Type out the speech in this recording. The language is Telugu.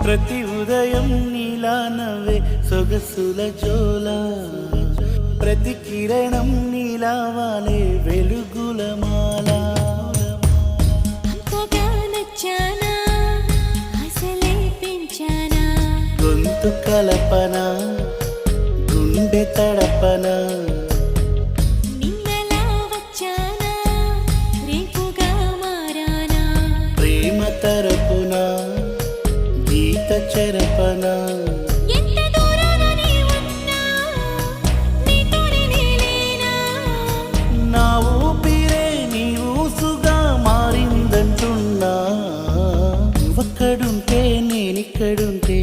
ప్రతి ఉదయం నీలా నవ్వే సొగసుల జోలా, ప్రతి కిరణం నీలా వాలే వెలుగుల మాల. గొంతు కలపన గుండె తడపన ప్రేమ తరపున గీత చెరపన. నా ఊపిరే నీ ఊసుగా మారిందంటున్నా, నువ్వక్కడుంటే నేనిక్కడుంటే